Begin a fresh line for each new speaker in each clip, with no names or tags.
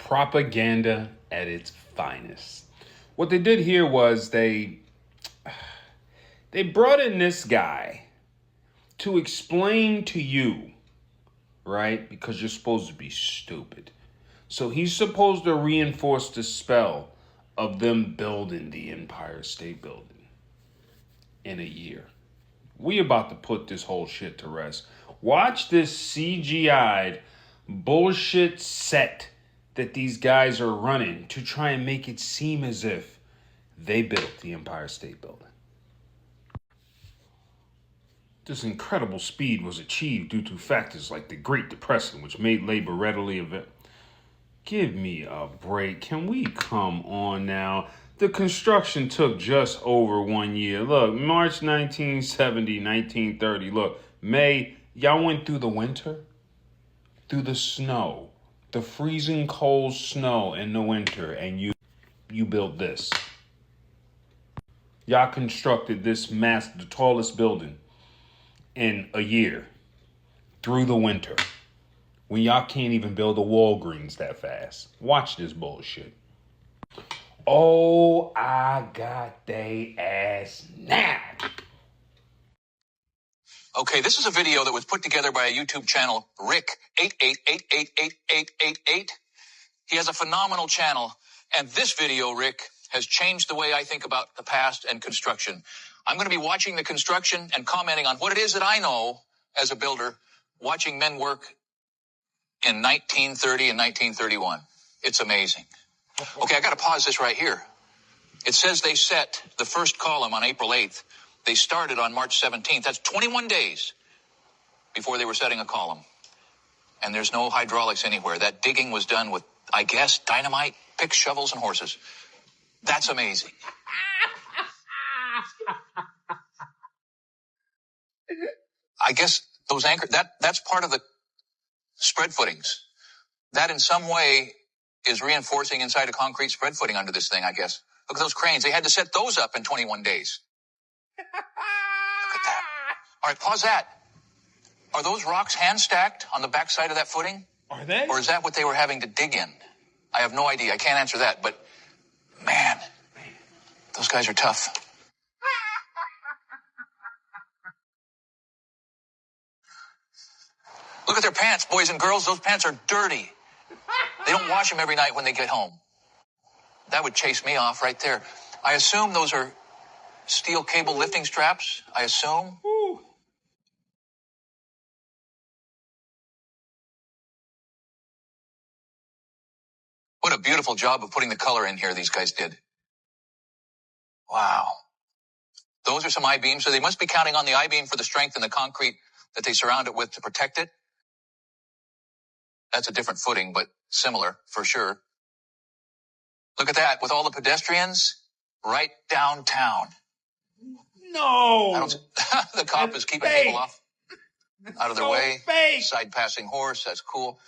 Propaganda at its finest. What they did here was they brought in this guy to explain to you, right? Because you're supposed to be stupid. So he's supposed to reinforce the spell of them building the Empire State Building in a year. We about to put this whole shit to rest. Watch this CGI'd bullshit set that these guys are running to try and make it seem as if they built the Empire State Building. This incredible speed was achieved due to factors like the Great Depression, which made labor readily available. Give me a break. Can we come on now? The construction took just over 1 year. Look, March 1970, 1930. Look, May, y'all went through the winter, through the snow, the freezing cold snow in the winter, and you built this. Y'all constructed this the tallest building in a year through the winter when y'all can't even build a Walgreens that fast. Watch this bullshit. Oh, I got they ass now.
Okay, this is a video that was put together by a YouTube channel, Rick 88888888. He has a phenomenal channel, and this video, Rick, has changed the way I think about the past and construction. I'm going to be watching the construction and commenting on what it is that I know as a builder, watching men work in 1930 and 1931. It's amazing. Okay, I got to pause this right here. It says they set the first column on April 8th. They started on March 17th. That's 21 days before they were setting a column. And there's no hydraulics anywhere. That digging was done with, I guess, dynamite, picks, shovels, and horses. That's amazing. I guess those that's part of the spread footings. That in some way is reinforcing inside a concrete spread footing under this thing, I guess. Look at those cranes. They had to set those up in 21 days. Look at that. All right, pause that. Are those rocks hand stacked on the backside of that footing?
Are they?
Or is that what they were having to dig in? I have no idea. I can't answer that, but man, those guys are tough. Look at their pants, boys and girls. Those pants are dirty. They don't wash them every night when they get home. That would chase me off right there. I assume those are steel cable lifting straps. I assume.
Woo.
What a beautiful job of putting the color in here these guys did. Wow. Those are some I-beams. So they must be counting on the I-beam for the strength in the concrete that they surround it with to protect it. That's a different footing, but similar for sure. Look at that, with all the pedestrians right downtown.
No.
The cop is keeping people off out of their way.
Fake.
Side passing horse, that's cool.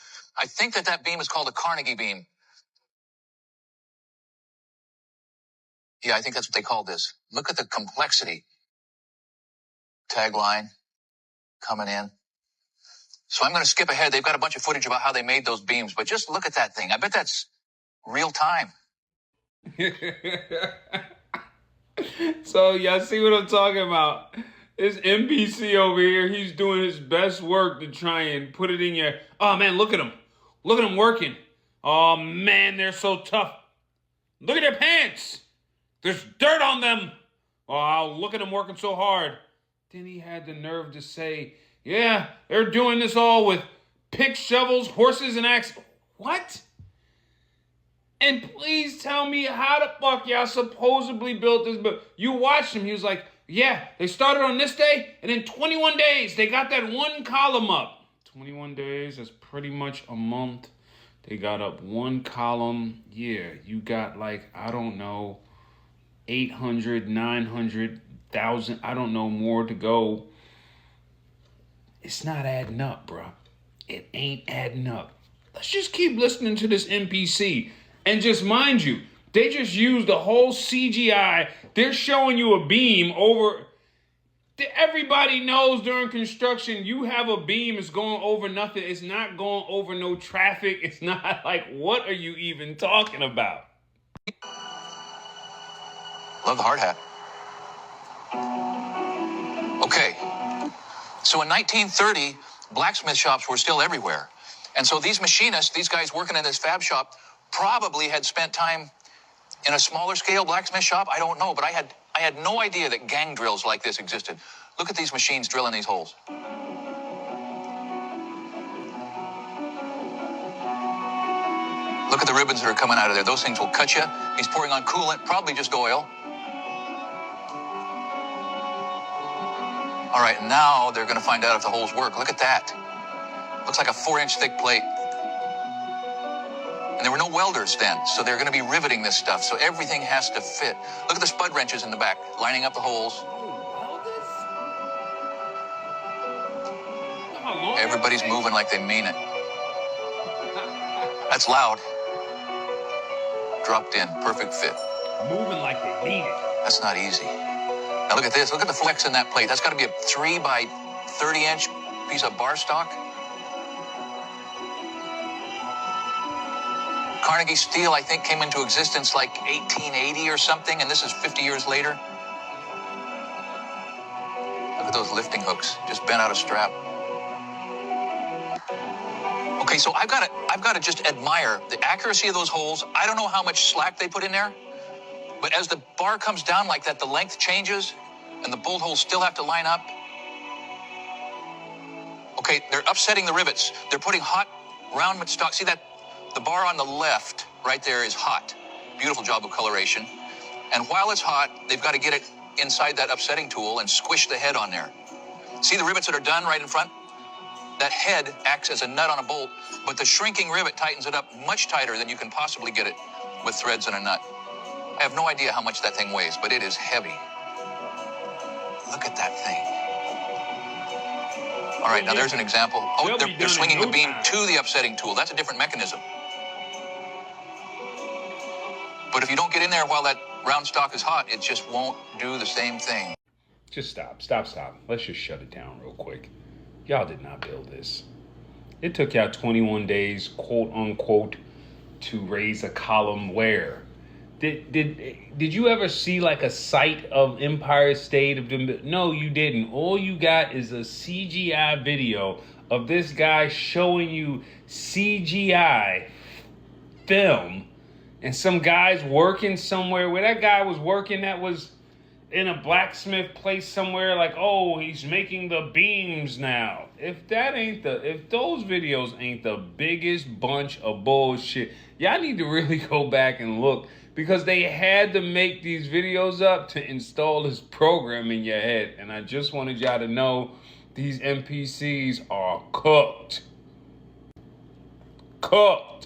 I think that beam is called a Carnegie beam. Yeah, I think that's what they call this. Look at the complexity. Tagline coming in. So I'm going to skip ahead. They've got a bunch of footage about how they made those beams, but just look at that thing. I bet that's real time.
So y'all see what I'm talking about? This NPC over here, he's doing his best work to try and put it in your... Oh man, look at him. Look at him working. Oh man, they're so tough. Look at their pants. There's dirt on them. Oh, look at him working so hard. Then he had the nerve to say, yeah, they're doing this all with picks, shovels, horses, and axes. What? And please tell me how the fuck y'all supposedly built this. But you watched him. He was like, yeah, they started on this day, and in 21 days, they got that one column up. 21 days, that's pretty much a month. They got up one column. Yeah, you got like, I don't know, 800, 900,000, I don't know, more to go. It's not adding up, bro. It ain't adding up. Let's just keep listening to this NPC. And just mind you, they just used the whole CGI. They're showing you a beam over. Everybody knows during construction, you have a beam, it's going over nothing. It's not going over no traffic. It's not like, what are you even talking about?
Love the hard hat. Okay. So in 1930, blacksmith shops were still everywhere. And so these machinists, these guys working in this fab shop, probably had spent time in a smaller scale blacksmith shop. I don't know, but I had no idea that gang drills like this existed. Look at these machines drilling these holes. Look at the ribbons that are coming out of there. Those things will cut you. He's pouring on coolant, probably just oil. All right, now they're going to find out if the holes work. Look at that. Looks like a 4-inch thick plate. And there were no welders then, so they're going to be riveting this stuff, so everything has to fit. Look at the spud wrenches in the back, lining up the holes. Everybody's moving like they mean it. That's loud. Dropped in, perfect fit.
Moving like they mean it.
That's not easy. Now look at this. Look at the flex in that plate. That's got to be a 3 by 30-inch piece of bar stock. Carnegie steel, I think, came into existence like 1880 or something, and this is 50 years later. Look at those lifting hooks, just bent out of strap. Okay, so I've got to just admire the accuracy of those holes. I don't know how much slack they put in there, but as the bar comes down like that, the length changes, and the bolt holes still have to line up. Okay, they're upsetting the rivets. They're putting hot round stock. See that? The bar on the left right there is hot. Beautiful job of coloration. And while it's hot, they've got to get it inside that upsetting tool and squish the head on there. See the rivets that are done right in front? That head acts as a nut on a bolt, but the shrinking rivet tightens it up much tighter than you can possibly get it with threads and a nut. I have no idea how much that thing weighs, but it is heavy. Look at that thing. All right, now there's an example. Oh, they're swinging the beam to the upsetting tool. That's a different mechanism. But if you don't get in there while that round stock is hot, it just won't do the same thing.
Just stop. Let's just shut it down real quick. Y'all did not build this. It took y'all 21 days, quote unquote, to raise a column where? Did you ever see like a site of Empire State of them? No, you didn't. All you got is a CGI video of this guy showing you CGI film and some guy's working somewhere where that guy was working that was in a blacksmith place somewhere, like, oh, he's making the beams now. If those videos ain't the biggest bunch of bullshit, y'all need to really go back and look, because they had to make these videos up to install this program in your head. And I just wanted y'all to know these NPCs are cooked. Cooked.